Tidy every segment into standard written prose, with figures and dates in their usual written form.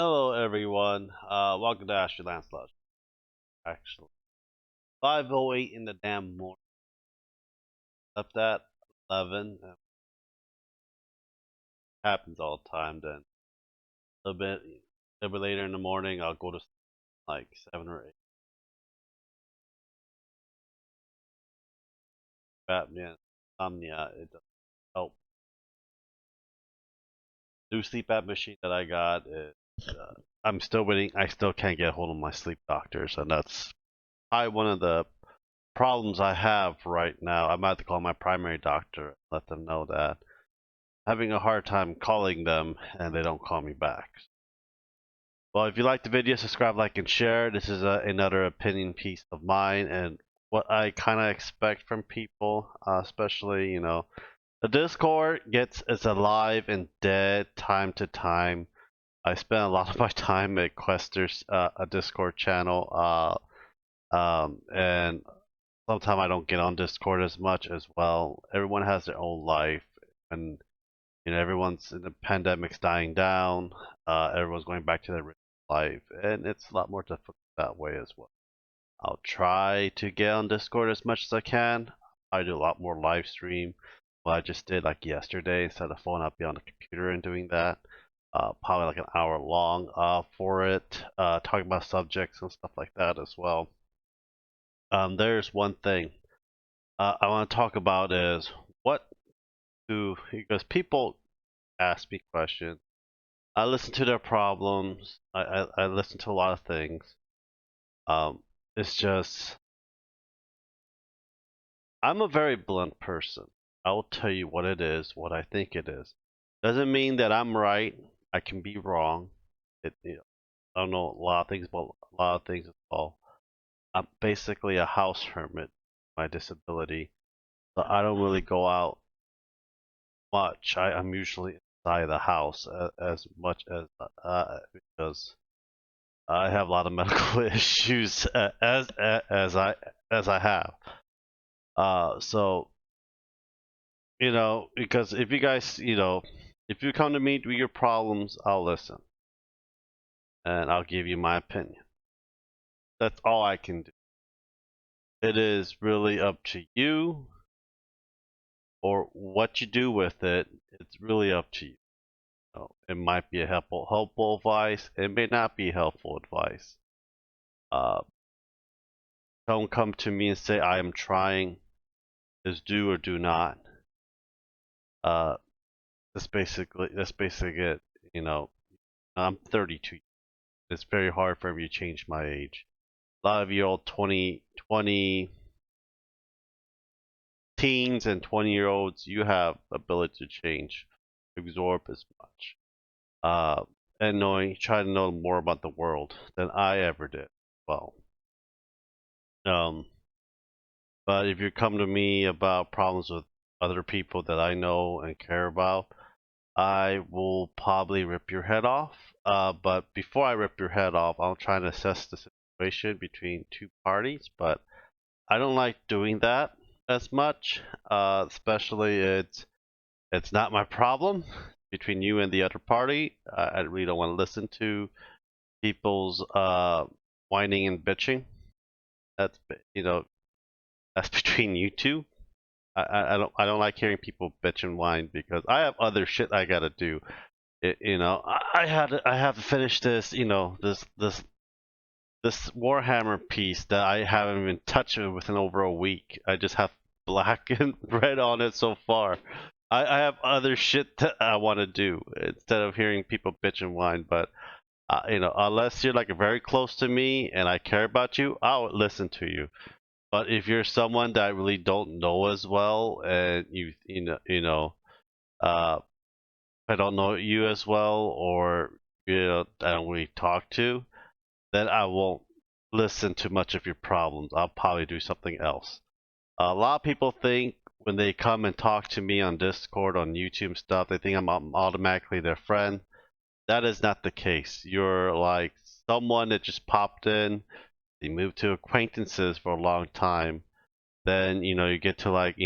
Hello, everyone. Welcome to Ashley Lancelot. Actually, 5:08 in the damn morning. Left at 11. Happens all the time. Then a little bit later in the morning, I'll go to sleep like 7 or 8. Batman, insomnia. It doesn't help. New sleep app machine that I got is. I'm still waiting. I still can't get a hold of my sleep doctors, and that's probably one of the problems I have right now. I'm about to call my primary doctor and let them know that having a hard time calling them and they don't call me back. Well, if you like the video, subscribe, like, and share. This is another opinion piece of mine and what I kind of expect from people, especially, the Discord is alive and dead time to time. I spend a lot of my time at Quester's a Discord channel, and sometimes I don't get on Discord as much as well. Everyone has their own life, and everyone's in the pandemic's dying down. Everyone's going back to their real life, and it's a lot more difficult that way as well. I'll try to get on Discord as much as I can. I do a lot more live stream. Well, I just did like yesterday. Instead of phone, I'll be on the computer and doing that. Probably like an hour long for it, talking about subjects and stuff like that as well. There's one thing I want to talk about is because people ask me questions. I listen to their problems. I listen to a lot of things. It's just I'm a very blunt person. I will tell you what it is, what I think it is. Doesn't mean that I'm right. I can be wrong. I don't know a lot of things about a lot of things as well. I'm basically a house hermit. My disability, so I don't really go out much. I'm usually inside the house as much as because I have a lot of medical issues as I have. So because if you guys, if you come to me with your problems, I'll listen and I'll give you my opinion. That's all I can do. It is really up to you, or what you do with it. It's really up to you. It might be a helpful advice. It may not be helpful advice. Uh, don't come to me and say I am trying. Is do or do not. Uh, that's basically it. I'm 32. It's very hard for me to change my age. A lot of you old 20 teens and 20-year-olds, you have ability to change, absorb as much, and try to know more about the world than I ever did. Well, um, but if you come to me about problems with other people that I know and care about, I will probably rip your head off. But before I rip your head off, I'll try and assess the situation between two parties. But I don't like doing that as much. Especially it's not my problem between you and the other party. I really don't want to listen to people's whining and bitching. That's that's between you two. I don't like hearing people bitch and whine because I have other shit I gotta do. I have to finish this. This Warhammer piece that I haven't even touched within over a week. I just have black and red on it so far. I have other shit that I want to do instead of hearing people bitch and whine. But unless you're like very close to me and I care about you, I'll listen to you. But if you're someone that I really don't know as well, and I don't know you as well, or I don't really talk to, then I won't listen to much of your problems. I'll probably do something else. A lot of people think when they come and talk to me on Discord, on YouTube stuff, they think I'm automatically their friend. That is not the case. You're like someone that just popped in. They moved to acquaintances for a long time. Then you get to like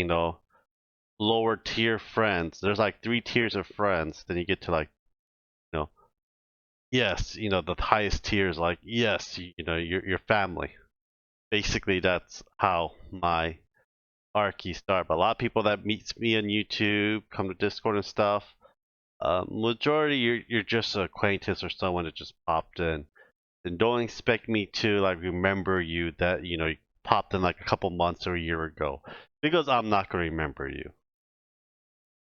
lower tier friends. There's like 3 tiers of friends. Then you get to like you know yes, the highest tier is like, yes, your family. Basically, that's how my hierarchy start. But a lot of people that meets me on YouTube, come to Discord and stuff, majority you're just an acquaintance or someone that just popped in. And don't expect me to like remember you that you popped in like a couple months or a year ago, because I'm not gonna remember you,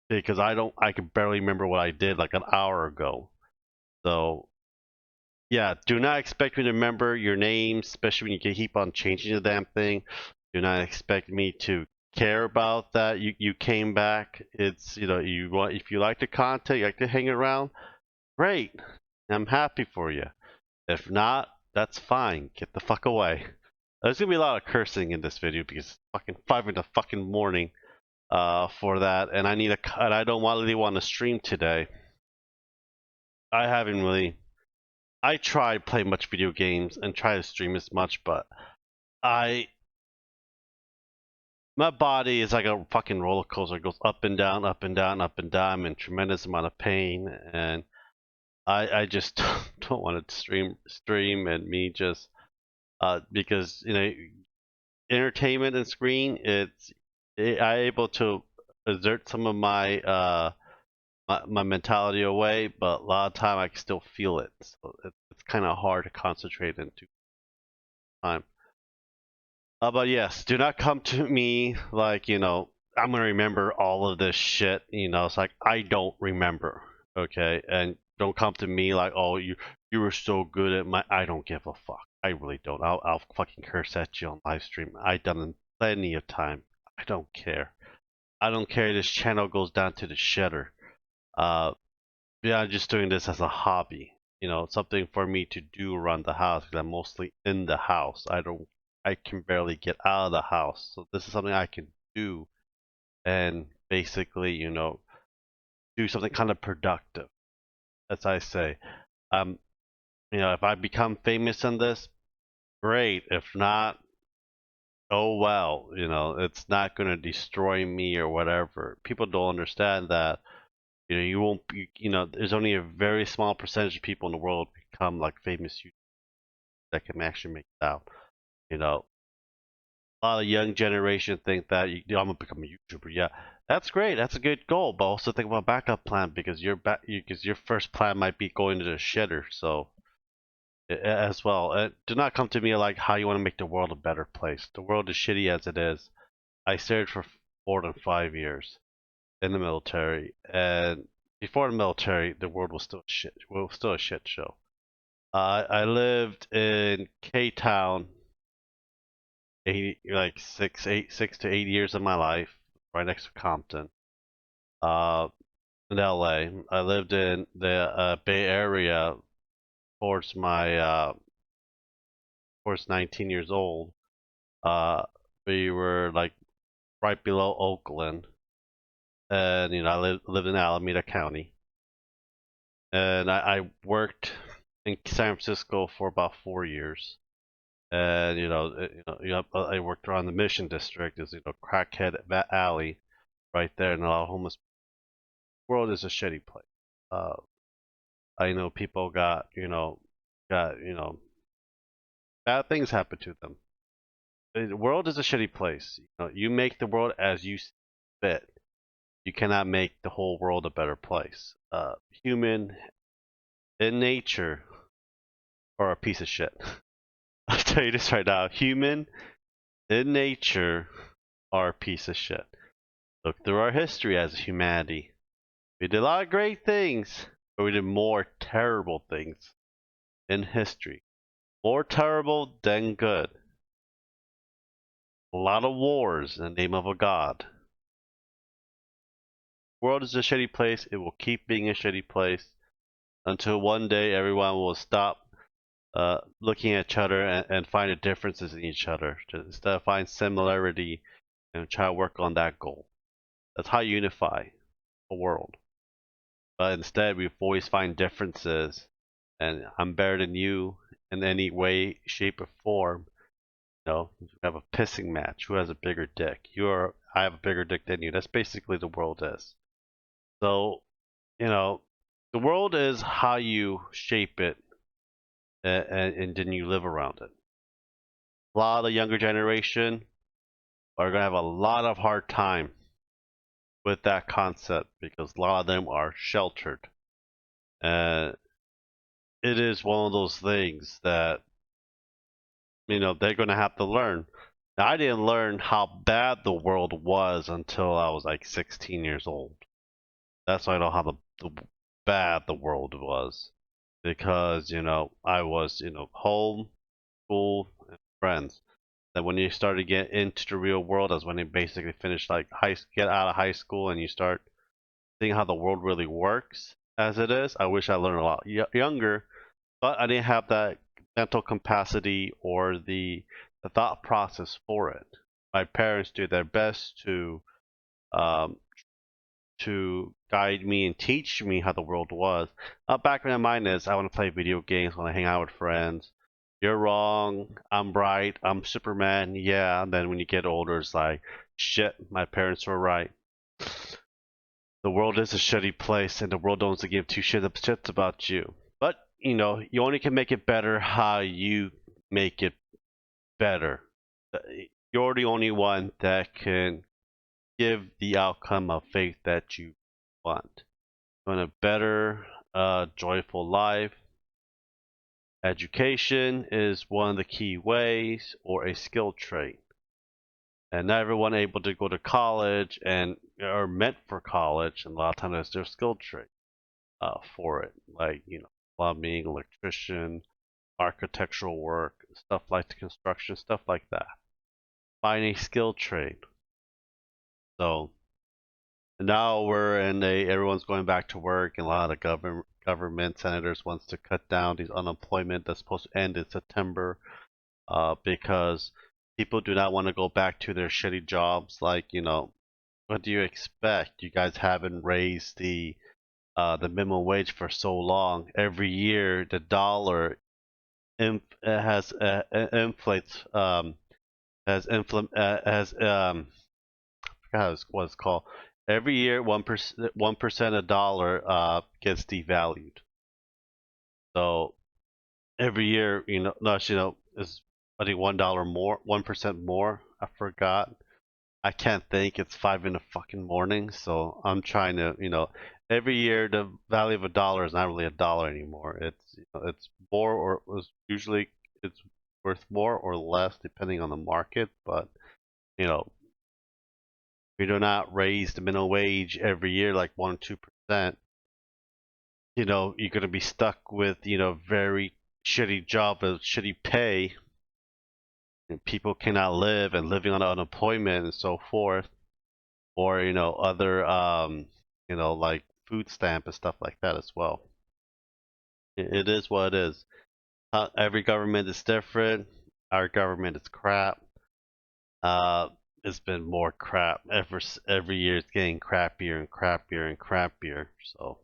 because I can barely remember what I did like an hour ago. So yeah, do not expect me to remember your name, especially when you can keep on changing the damn thing. Do not expect me to care about that. You came back. It's you want, if you like the content, you like to hang around, great. I'm happy for you. If not, that's fine. Get the fuck away. There's gonna be a lot of cursing in this video because it's fucking 5 in the fucking morning for that, and I don't really want to stream today. I haven't really. I try play much video games and try to stream as much, but I my body is like a fucking roller coaster. It goes up and down, up and down, up and down. I'm in tremendous amount of pain, and I just don't want to stream and me just because entertainment and screen, I able to exert some of my mentality away, but a lot of time I can still feel it, so it's kind of hard to concentrate into time. But yes, do not come to me like I'm gonna remember all of this shit. It's like I don't remember, okay? And don't come to me like, oh, you were so good at my. I don't give a fuck. I really don't. I'll fucking curse at you on live stream. I done it plenty of time. I don't care. I don't care. This channel goes down to the shitter. Uh, yeah, I'm just doing this as a hobby. Something for me to do around the house because I'm mostly in the house. I can barely get out of the house. So this is something I can do and basically, do something kind of productive, as I say. Um, if I become famous in this, great. If not, oh well. It's not going to destroy me or whatever. People don't understand that. You won't. There's only a very small percentage of people in the world become like famous that can actually make it out. A lot of young generation think that I'm gonna become a YouTuber. Yeah, that's great. That's a good goal, but also think about a backup plan because your first plan might be going to the shitter. So as well, do not come to me like how you want to make the world a better place. The world is shitty as it is. I served for more than 5 years in the military, and before the military, the world was still shit. Was still a shit show. I lived in K Town, like 6 to 8 years of my life, right next to Compton, uh, in LA. I lived in the Bay Area towards my towards 19 years old. Uh, we were like right below Oakland, and I lived in Alameda County, and I worked in San Francisco for about 4 years. And I worked around the Mission District, is crackhead alley right there, and a lot of homeless. World is a shitty place. Uh, I know people got bad things happen to them. The world is a shitty place. You make the world as you see fit. You cannot make the whole world a better place. Human in nature are a piece of shit. I'll tell you this right now. Human in nature are a piece of shit. Look through our history as humanity. We did a lot of great things, but we did more terrible things in history. More terrible than good. A lot of wars in the name of a god. The world is a shitty place. It will keep being a shitty place until one day everyone will stop looking at each other and find the differences in each other. Instead of find similarity and try to work on that goal. That's how you unify a world. But instead, we always find differences, and I'm better than you in any way, shape, or form. We have a pissing match. Who has a bigger dick? I have a bigger dick than you. That's basically the world is. So, you know, The world is how you shape it, and then you live around it. A lot of the younger generation are gonna have a lot of hard time with that concept because a lot of them are sheltered, and it is one of those things that they're gonna have to learn. Now, I didn't learn how bad the world was until I was like 16 years old. That's why I know how the bad the world was, because I was home, school, and friends. Then when you start to get into the real world, that's when you basically finish like get out of high school and you start seeing how the world really works as it is. I wish I learned a lot younger, but I didn't have that mental capacity or the thought process for it. My parents did their best um, to guide me and teach me how the world was. Back in my mind is I want to play video games, I want to hang out with friends. You're wrong. I'm right. I'm Superman. Yeah. And then when you get older, it's like, shit, my parents were right. The world is a shitty place, and the world don't give two shits about you. But you only can make it better how you make it better. You're the only one that can give the outcome of faith that you want. You want a better, joyful life. Education is one of the key ways, or a skill trait. And not everyone able to go to college and are meant for college, and a lot of times it's their skill trait for it, like plumbing, electrician, architectural work, stuff like the construction, stuff like that. Find a skill trade. So now we're in everyone's going back to work, and a lot of the government senators wants to cut down these unemployment that's supposed to end in September, because people do not want to go back to their shitty jobs. Like what do you expect? You guys haven't raised the minimum wage for so long. Every year the dollar has inflates has I forgot what it's called. Every year 1% a dollar gets devalued. So every year not is I think $1 more, 1% more. I forgot. I can't think. It's 5 in the fucking morning, so I'm trying to, every year the value of a dollar is not really a dollar anymore. It's more, or usually it's worth more or less depending on the market. But you know, we do not raise the minimum wage every year like 1 or 2%. You're gonna be stuck with very shitty job with shitty pay. And people cannot live, and living on unemployment and so forth, or other like food stamp and stuff like that as well. It is what it is. Every government is different. Our government is crap. uh it's been more crap every year. It's getting crappier and crappier and crappier. So,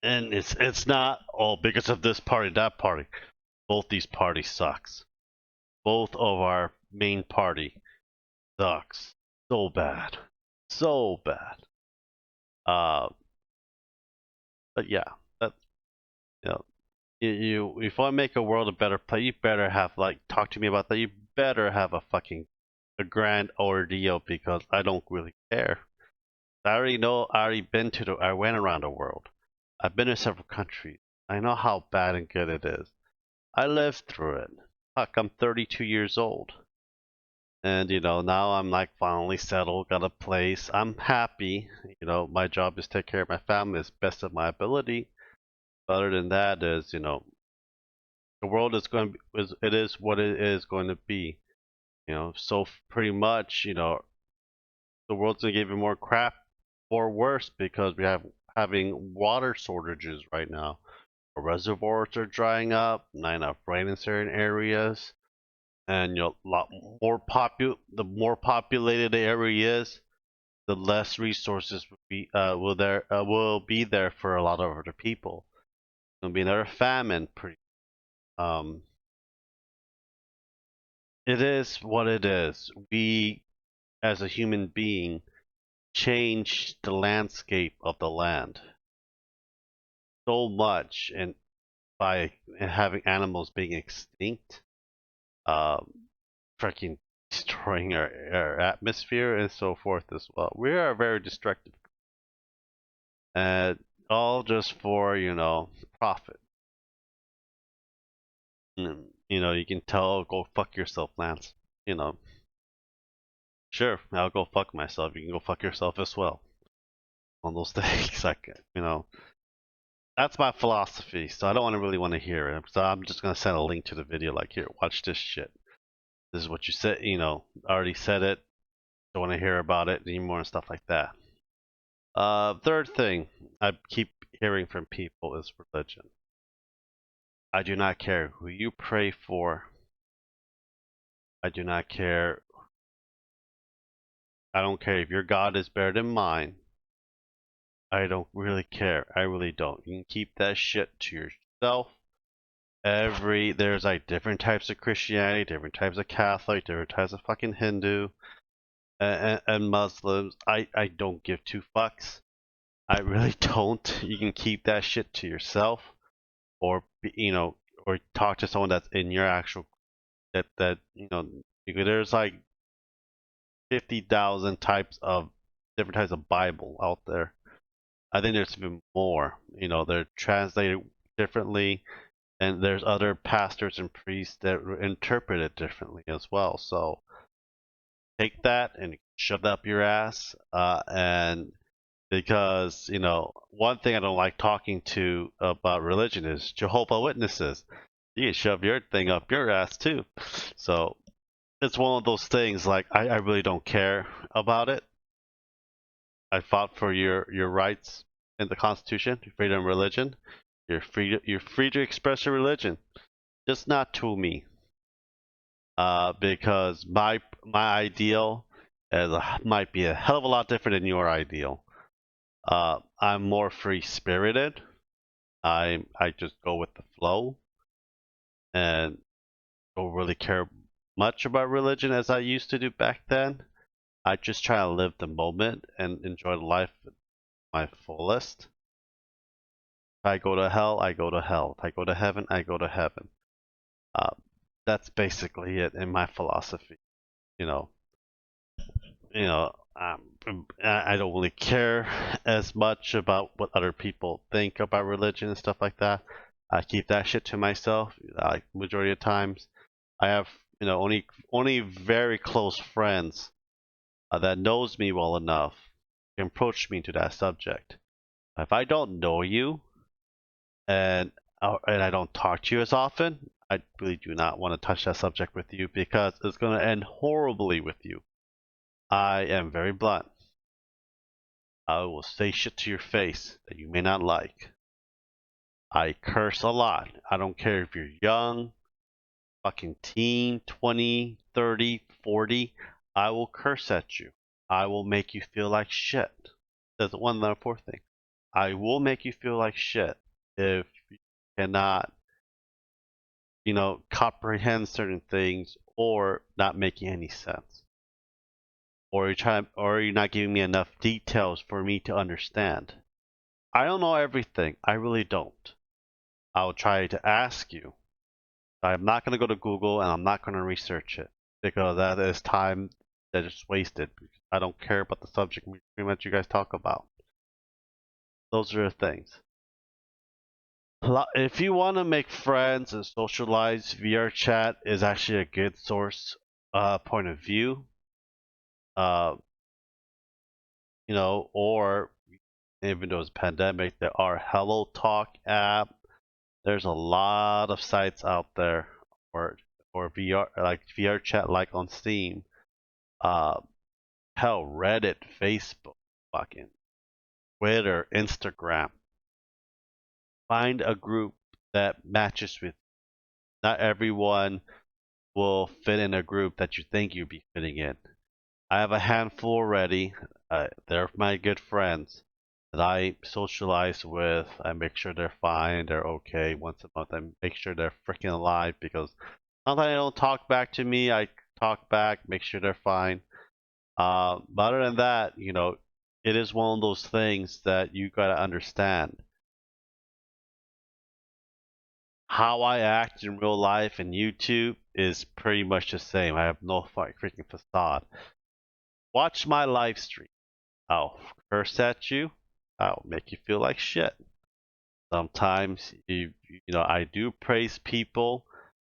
and it's not all because of this party, that party. Both these parties sucks. Both of our main party sucks so bad, so bad. uh but yeah, that's you know if I make a world a better place, you better have like talk to me about that. You better have a grand ordeal, because I don't really care. I already know. I went around the world. I've been to several countries. I know how bad and good it is. I lived through it. Fuck, I'm 32 years old. And now I'm like finally settled, got a place. I'm happy. My job is take care of my family as best of my ability. Other than that is, the world is going to be, it is what it is going to be. So pretty much, the world's gonna give you more crap or worse, because we have having water shortages right now. Our reservoirs are drying up, not enough rain in certain areas, and lot more the more populated the area is, the less resources will be there for a lot of other people. There'll be another famine. Um, it is what it is. We, as a human being, change the landscape of the land. so much and by having animals being extinct, um, freaking destroying our atmosphere and so forth as well. We are very destructive, and all just for profit. You can tell, go fuck yourself, Lance. You know, sure, I'll go fuck myself. You can go fuck yourself as well. On those things, like that's my philosophy. So I don't really want to hear it. So I'm just gonna send a link to the video. Like, here, watch this shit. This is what you said. Already said it. Don't want to hear about it anymore and stuff like that. Third thing I keep hearing from people is religion. I do not care who you pray for. I do not care. I don't care if your God is better than mine. I don't really care. I really don't. You can keep that shit to yourself. There's like different types of Christianity, different types of Catholic, different types of fucking Hindu and Muslims. I don't give two fucks. I really don't. You can keep that shit to yourself, or or talk to someone that's in your actual because there's like 50,000 different types of Bible out there. I think there's even more. They're translated differently, and there's other pastors and priests that interpret it differently as well. So take that and shove it up your ass. And because one thing I don't like talking to about religion is Jehovah Witnesses. You can shove your thing up your ass too. So it's one of those things. Like I really don't care about it. I fought for your rights in the Constitution, freedom of religion. You're free to express your religion, just not to me. Because my ideal might be a hell of a lot different than your ideal. I'm more free spirited. I just go with the flow and don't really care much about religion as I used to do back then. I just try to live the moment and enjoy life at my fullest. If I go to hell, I go to hell. If I go to heaven, I go to heaven. Uh, that's basically it in my philosophy. You know, I don't really care as much about what other people think about religion and stuff like that. I keep that shit to myself. Like majority of times, I have only very close friends that knows me well enough can approach me to that subject. If I don't know you and I don't talk to you as often, I really do not want to touch that subject with you because it's going to end horribly with you. I am very blunt. I will say shit to your face that you may not like. I curse a lot. I don't care if you're young, fucking teen, 20, 30, 40. I will curse at you. I will make you feel like shit. That's one other fourth thing. I will make you feel like shit if you cannot, comprehend certain things or not making any sense. Or you're not giving me enough details for me to understand. I don't know everything. I really don't. I'll try to ask you. I'm not going to go to Google and I'm not going to research it because that is time that is wasted. I don't care about the subject pretty much you guys talk about. Those are the things. If you want to make friends and socialize, VR chat is actually a good source point of view. Uh, or even though it's a pandemic, there are Hello Talk app. There's a lot of sites out there, or VR like VR chat like on Steam. Uh, Hell, Reddit, Facebook, fucking Twitter, Instagram. Find a group that matches with. Not everyone will fit in a group that you think you'd be fitting in. I have a handful already. They're my good friends that I socialize with. I make sure they're fine, they're okay. Once a month, I make sure they're freaking alive because sometimes they don't talk back to me. I talk back, make sure they're fine. But other than that, it is one of those things that you gotta understand. how I act in real life and YouTube is pretty much the same. I have no freaking facade. Watch my live stream. I'll curse at you. I'll make you feel like shit. Sometimes I do praise people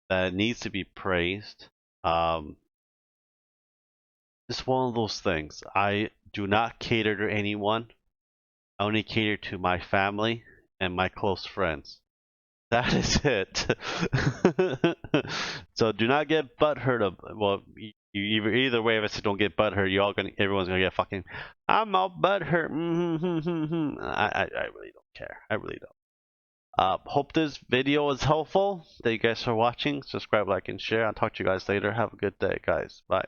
that needs to be praised. Just one of those things. I do not cater to anyone. I only cater to my family and my close friends. That is it. So do not get butthurt. Well, either way, if I say don't get butthurt, everyone's gonna get fucking. I'm all butthurt. I really don't care. I really don't. Hope this video was helpful. Thank you guys for watching. Subscribe, like, and share. I'll talk to you guys later. Have a good day, guys. Bye.